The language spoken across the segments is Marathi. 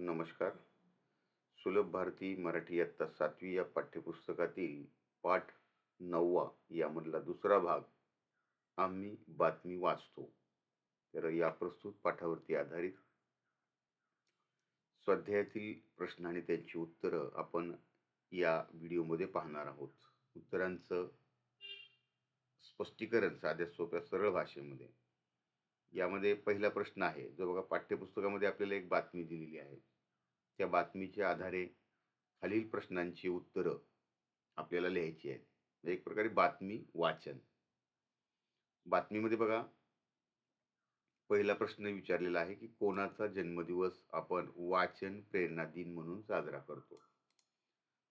नमस्कार. सुलभ भारती मराठी इयत्ता 7वी या पाठ्यपुस्तकातील पाठ 9वा यामधला दुसरा भाग, आम्ही बातमी वाचतो. तर या प्रस्तुत पाठावरती आधारित स्वाध्यायातील प्रश्न आणि त्यांची उत्तरं आपण या व्हिडिओमध्ये पाहणार आहोत. उत्तरांचं स्पष्टीकरण साध्या सोप्या सरळ भाषेमध्ये. यामध्ये पहिला प्रश्न आहे जो बघा, पाठ्यपुस्तकामध्ये आपल्याला एक बातमी दिलेली आहे. त्या बातमीच्या आधारे खालील प्रश्नांची उत्तरं आपल्याला लिहायची आहेत. म्हणजे एक प्रकारे बातमी वाचन. बातमीमध्ये बघा, पहिला प्रश्न विचारलेला आहे की कोणाचा जन्मदिवस आपण वाचन प्रेरणा दिन म्हणून साजरा करतो.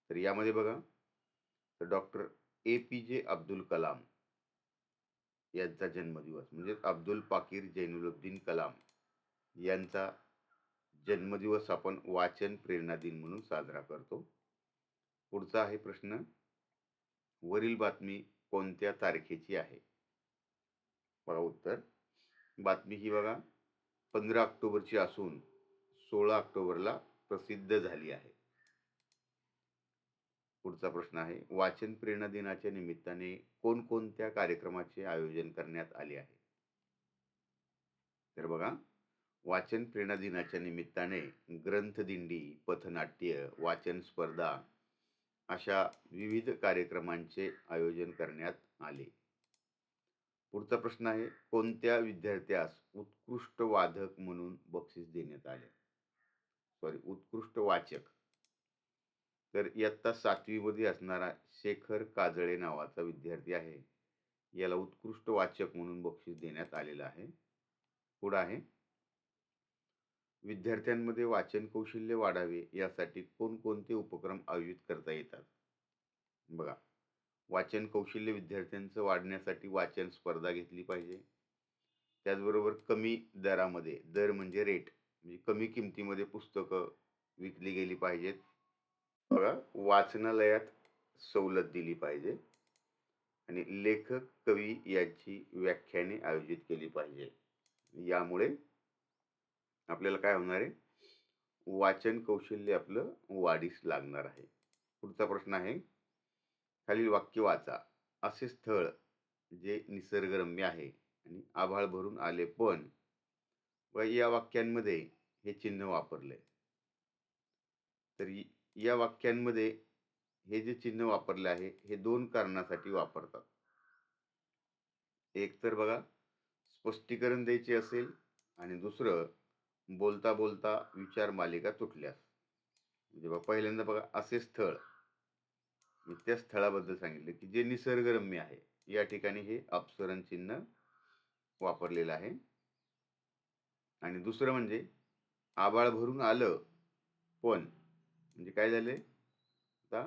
तर यामध्ये बघा, तर डॉक्टर APJ अब्दुल कलाम यांचा जन्मदिवस म्हणजे अब्दुल पाकीर जैनुलब्दीन कलाम यांचा जन्मदिवस आपण वाचन प्रेरणा दिन म्हणून साजरा करतो. पुढचा आहे प्रश्न, वरील बातमी कोणत्या तारखेची आहे? बघा उत्तर, बातमी ही बघा 15 ऑक्टोबरची असून 16 ऑक्टोबरला प्रसिद्ध झाली आहे. पुढचा प्रश्न आहे, वाचन प्रेरणा दिनाच्या निमित्ताने कोणकोणत्या कार्यक्रमाचे आयोजन करण्यात आले आहे? तर बघा, वाचन प्रेरणा दिनाच्या निमित्ताने ग्रंथदिंडी, पथनाट्य, वाचन स्पर्धा अशा विविध कार्यक्रमांचे आयोजन करण्यात आले. पुढचा प्रश्न आहे, कोणत्या विद्यार्थ्यास उत्कृष्ट वादक म्हणून बक्षीस देण्यात आले? उत्कृष्ट वाचक. तर इयत्ता 7वी मध्ये असणारा शेखर काजळे नावाचा विद्यार्थी आहे. याला उत्कृष्ट वाचक म्हणून बक्षीस देण्यात आलेलं आहे. पुढे आहे, विद्यार्थ्यांमध्ये वाचन कौशल्य वाढावे यासाठी कोणकोणते उपक्रम आयोजित करता येतात? बघा, वाचन कौशल्य विद्यार्थ्यांचं वाढण्यासाठी वाचन स्पर्धा घेतली पाहिजे. त्याचबरोबर कमी दरामध्ये, दर म्हणजे रेट, म्हणजे कमी किमतीमध्ये पुस्तकं विकली गेली पाहिजेत. बघा, वाचनालयात सवलत दिली पाहिजे आणि लेखक कवी यांची व्याख्याने आयोजित केली पाहिजे. यामुळे आपल्याला काय होणार आहे, वाचन कौशल्य आपलं वाढीस लागणार आहे. पुढचा प्रश्न आहे, खालील वाक्य वाचा. असे स्थळ जे निसर्गरम्य आहे आणि आभाळ भरून आले पण, व या वाक्यांमध्ये हे चिन्ह वापरले. तर या वाक्यांमध्ये हे जे चिन्ह वापरले आहे हे दोन कारणासाठी वापरतात. एक तर बघा, स्पष्टीकरण द्यायचे असेल आणि दुसरं बोलता बोलता विचार मालिका तुटल्यास. म्हणजे बघा, पहिल्यांदा बघा, असे स्थळ, त्या स्थळाबद्दल सांगितले की जे निसर्गरम्य आहे. या ठिकाणी हे अपसरण चिन्ह वापरलेलं आहे. आणि दुसरं म्हणजे आभाळ भरून आलं पण, म्हणजे काय झाले, आता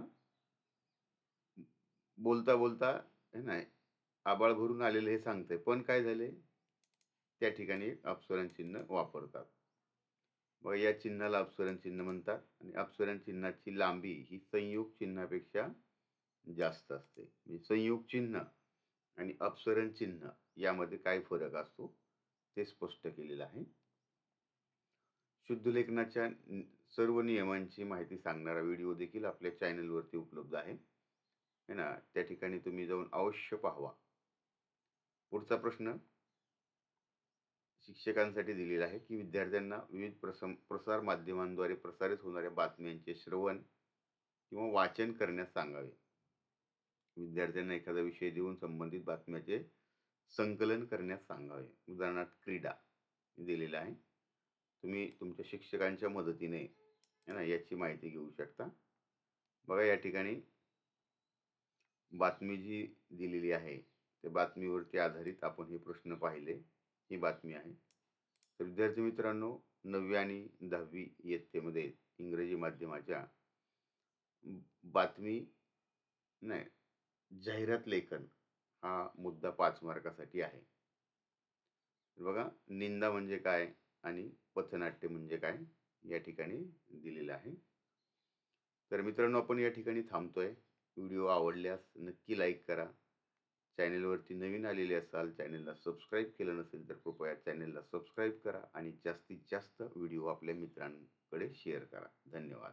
बोलता बोलता है ना, आभाळ भरून आलेलं हे सांगतंय पण काय झाले, त्या ठिकाणी एक अपसरण चिन्ह वापरतात. मग या चिन्हाला अपसरण चिन्ह म्हणतात. आणि अपसरण चिन्हाची लांबी ही संयोग चिन्हापेक्षा जास्त असते. म्हणजे संयोग चिन्ह आणि अपसरण चिन्ह यामध्ये काय फरक असतो ते स्पष्ट केलेलं आहे. शुद्ध लेखनाच्या सर्व नियमांची माहिती सांगणारा व्हिडिओ देखील आपल्या चॅनलवरती उपलब्ध आहे है ना, त्या ठिकाणी तुम्ही जाऊन अवश्य पाहावा. पुढचा प्रश्न शिक्षकांसाठी दिलेला आहे की विद्यार्थ्यांना विविध प्रसार माध्यमांद्वारे प्रसारित होणाऱ्या बातम्यांचे श्रवण किंवा वाचन करण्यास सांगावे. विद्यार्थ्यांना एखादा विषय देऊन संबंधित बातम्याचे संकलन करण्यास सांगावे. उदाहरणार्थ क्रीडा दिलेला आहे. तुम्ही तुमच्या शिक्षकांच्या मदतीने है ना याची माहिती घेऊ शकता. बघा, या ठिकाणी बातमी जी दिलेली आहे त्या बातमीवरती आधारित आपण हे प्रश्न पाहिले. ही बातमी आहे. तर विद्यार्थी मित्रांनो, 9वी आणि 10वी इयत्तेमध्ये इंग्रजी माध्यमाच्या बातमी नाही, जाहिरात लेखन हा मुद्दा 5 मार्कासाठी आहे. बघा, निंदा म्हणजे काय आणि पथनाट्य म्हणजे काय या ठिकाणी दिलेलं आहे. तर मित्रांनो, आपण या ठिकाणी थांबतोय. व्हिडिओ आवडल्यास नक्की लाईक करा. चॅनेलवरती नवीन आलेले असाल, चॅनेलला सबस्क्राईब केलं नसेल तर कृपया चॅनेलला सबस्क्राईब करा आणि जास्तीत जास्त व्हिडिओ आपल्या मित्रांपर्यंत कडे शेअर करा. धन्यवाद.